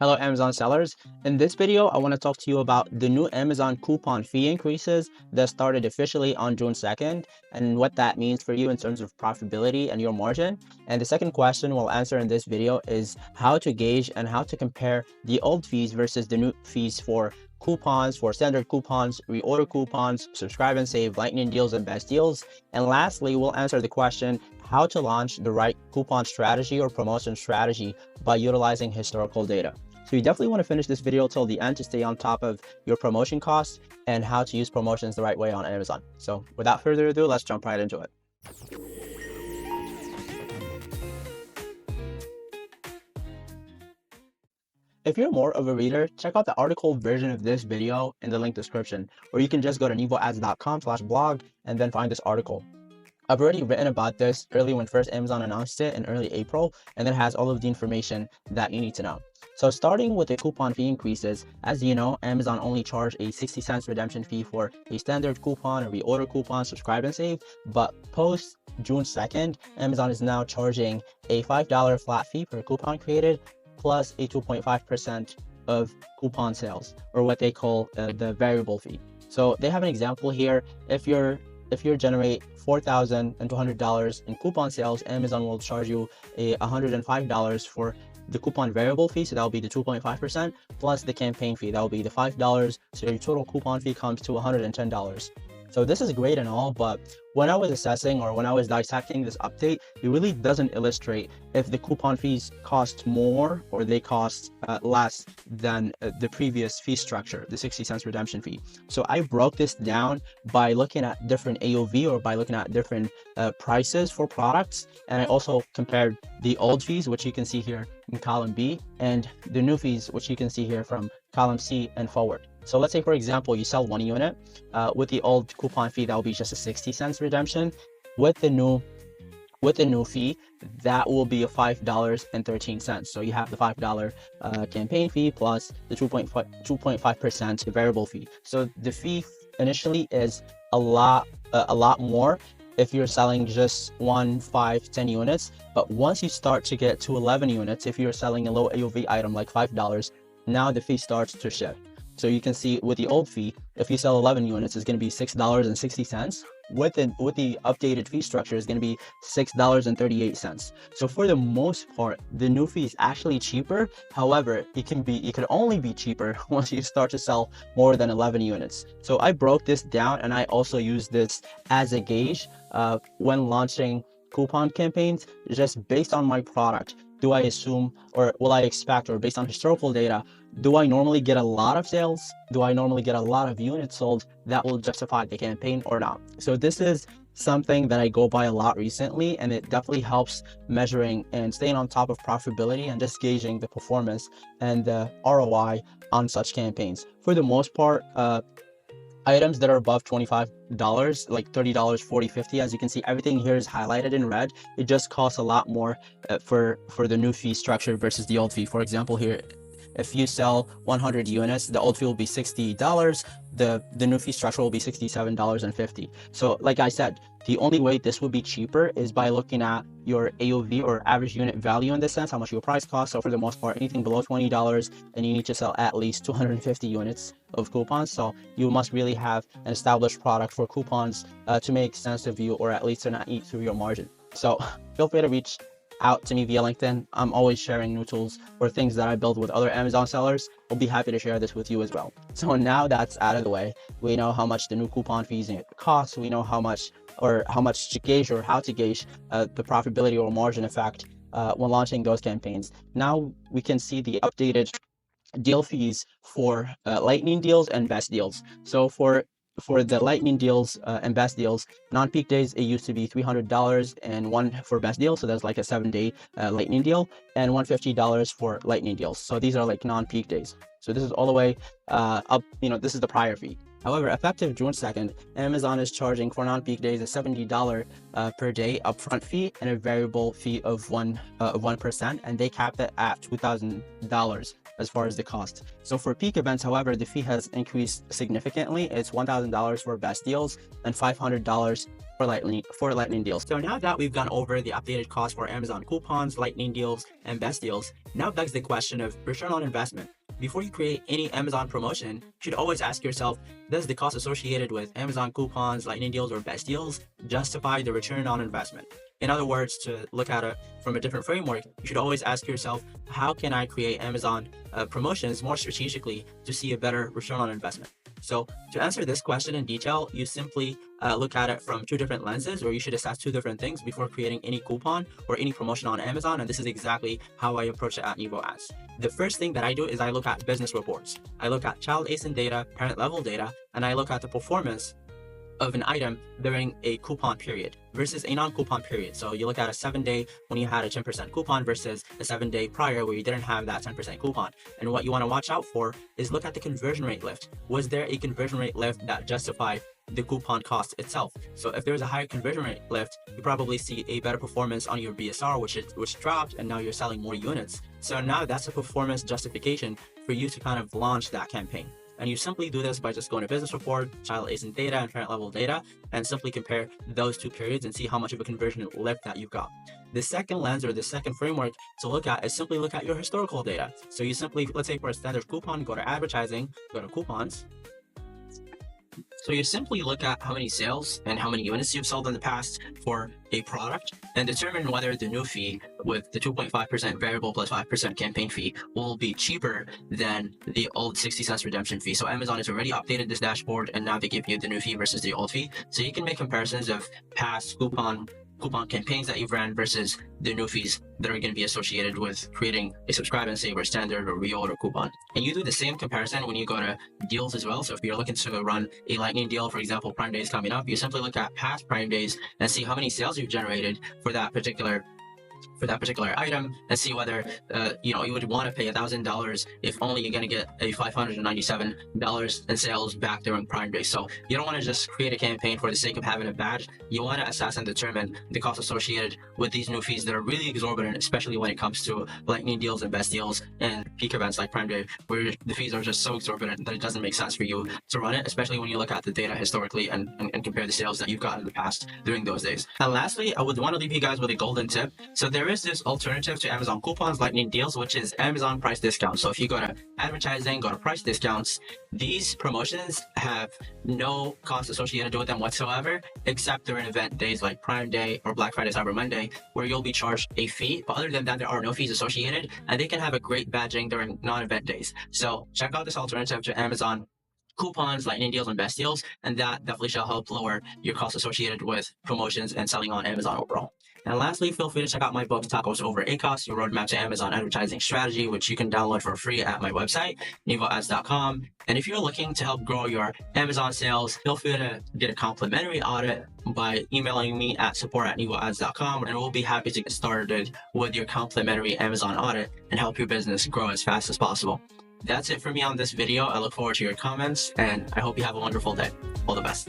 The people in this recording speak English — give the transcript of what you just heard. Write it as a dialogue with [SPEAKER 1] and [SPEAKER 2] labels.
[SPEAKER 1] Hello, Amazon sellers. In this video, I want to talk to you about the new Amazon coupon fee increases that started officially on June 2nd and what that means for you in terms of profitability and your margin. And the second question we'll answer in this video is how to gauge and how to compare the old fees versus the new fees for coupons, for standard coupons, reorder coupons, subscribe and save, lightning deals, and best deals. And lastly, we'll answer the question how to launch the right coupon strategy or promotion strategy by utilizing historical data. So you definitely want to finish this video till the end to stay on top of your promotion costs and how to use promotions the right way on Amazon. So without further ado, let's jump right into it. If you're more of a reader, check out the article version of this video in the link description, or you can just go to nivoads.com/blog and then find this article. I've already written about this early when first Amazon announced it in early April, and it has all of the information that you need to know. So starting with the coupon fee increases, as you know, Amazon only charged a 60 cents redemption fee for a standard coupon, a reorder coupon, subscribe and save, but post June 2nd, Amazon is now charging a $5 flat fee per coupon created, plus a 2.5% of coupon sales, or what they call the variable fee. So they have an example here. If you generate $4,200 in coupon sales, Amazon will charge you $105 for the coupon variable fee, so that will be the 2.5%, plus the campaign fee, that will be the $5, so your total coupon fee comes to $110. So this is great and all, but when I was assessing or when I was dissecting this update, it really doesn't illustrate if the coupon fees cost more or they cost less than the previous fee structure, the 60 cents redemption fee. So I broke this down by looking at different AOV or by looking at different prices for products. And I also compared the old fees, which you can see here in column B, and the new fees, which you can see here from column C and forward. So let's say, for example, you sell 1 unit with the old coupon fee, that will be just a 60 cents redemption. With the new fee, that will be a $5.13. So you have the $5 campaign fee plus the 2.5% variable fee. So the fee initially is a lot more if you're selling just 1, 5, 10 units. But once you start to get to 11 units, if you're selling a low AOV item like $5, now the fee starts to shift. So you can see with the old fee, if you sell 11 units, it's going to be $6.60. With the updated fee structure, is going to be $6.38. So for the most part, the new fee is actually cheaper. However, it could only be cheaper once you start to sell more than 11 units. So I broke this down, and I also use this as a gauge when launching coupon campaigns, just based on my product. Do I assume, or will I expect, or based on historical data, do I normally get a lot of sales? Do I normally get a lot of units sold that will justify the campaign or not? So this is something that I go by a lot recently, and it definitely helps measuring and staying on top of profitability and just gauging the performance and the ROI on such campaigns. For the most part, items that are above $25, like $30, $40, $50, as you can see, everything here is highlighted in red. It just costs a lot more for the new fee structure versus the old fee. For example, here, if you sell 100 units, the old fee will be $60. The new fee structure will be $67.50. So like I said, the only way this would be cheaper is by looking at your AOV or average unit value in this sense, how much your price costs. So for the most part, anything below $20, and you need to sell at least 250 units of coupons. So you must really have an established product for coupons to make sense of you, or at least to not eat through your margin. So feel free to reach out to me via LinkedIn. I'm always sharing new tools or things that I build with other Amazon sellers. I'll be happy to share this with you as well. So now that's out of the way, we know how much the new coupon fees cost. We know how much to gauge, or how to gauge the profitability or margin effect when launching those campaigns. Now we can see the updated deal fees for lightning deals and best deals. So for the lightning deals and best deals, non-peak days, it used to be $300 and one for best deal, so that's like a 7-day lightning deal, and $150 for lightning deals. So these are like non-peak days. So this is all the way up, this is the prior fee. However, effective June 2nd, Amazon is charging for non-peak days a $70 per day upfront fee and a variable fee of 1%, and they capped it at $2,000 as far as the cost. So for peak events, however, the fee has increased significantly. It's $1,000 for best deals and $500 for lightning deals. So now that we've gone over the updated cost for Amazon coupons, lightning deals, and best deals, now begs the question of return on investment. Before you create any Amazon promotion, you should always ask yourself, does the cost associated with Amazon coupons, lightning deals, or best deals justify the return on investment? In other words, to look at it from a different framework, you should always ask yourself, how can I create Amazon promotions more strategically to see a better return on investment? So to answer this question in detail, you simply look at it from two different lenses, or you should assess two different things before creating any coupon or any promotion on Amazon. And this is exactly how I approach it at Nevo Ads. The first thing that I do is I look at business reports. I look at child ASIN data, parent level data, and I look at the performance of an item during a coupon period versus a non-coupon period. So you look at a 7-day when you had a 10% coupon versus a 7-day prior where you didn't have that 10% coupon. And what you want to watch out for is look at the conversion rate lift. Was there a conversion rate lift that justified the coupon cost itself? So if there's a higher conversion rate lift, you probably see a better performance on your BSR, which dropped, and now you're selling more units. So now that's a performance justification for you to kind of launch that campaign. And you simply do this by just going to business report, child ASIN data, and parent level data, and simply compare those two periods and see how much of a conversion lift that you've got. The second lens, or the second framework to look at, is simply look at your historical data. So you simply, let's say for a standard coupon, go to advertising, go to coupons. So you simply look at how many sales and how many units you've sold in the past for a product and determine whether the new fee with the 2.5% variable plus 5% campaign fee will be cheaper than the old 60 cents redemption fee. So Amazon has already updated this dashboard, and now they give you the new fee versus the old fee. So you can make comparisons of past coupon campaigns that you've ran versus the new fees that are going to be associated with creating a subscribe and save or standard or reorder coupon. And you do the same comparison when you go to deals as well. So if you're looking to run a lightning deal, for example, Prime Day is coming up, you simply look at past Prime Days and see how many sales you've generated for that particular item, and see whether you would want to pay $1,000 if only you're going to get a $597 in sales back during Prime Day. So you don't want to just create a campaign for the sake of having a badge. You want to assess and determine the cost associated with these new fees that are really exorbitant, especially when it comes to lightning deals and best deals and peak events like Prime Day, where the fees are just so exorbitant that it doesn't make sense for you to run it, especially when you look at the data historically and compare the sales that you've got in the past during those days. And lastly, I would want to leave you guys with a golden tip. So there is this alternative to Amazon coupons, lightning deals, which is Amazon price discounts. So if you go to advertising, go to price discounts, these promotions have no cost associated with them whatsoever, except during event days like Prime Day or Black Friday, Cyber Monday, where you'll be charged a fee. But other than that, there are no fees associated, and they can have a great badging during non-event days. So check out this alternative to Amazon coupons, lightning deals, and best deals, and that definitely shall help lower your costs associated with promotions and selling on Amazon overall. And lastly, feel free to check out my book, Tacos Over ACoS, Your Roadmap to Amazon Advertising Strategy, which you can download for free at my website, nevoads.com. And if you're looking to help grow your Amazon sales, feel free to get a complimentary audit by emailing me at support@nevoads.com, and we'll be happy to get started with your complimentary Amazon audit and help your business grow as fast as possible. That's it for me on this video. I look forward to your comments, and I hope you have a wonderful day. All the best.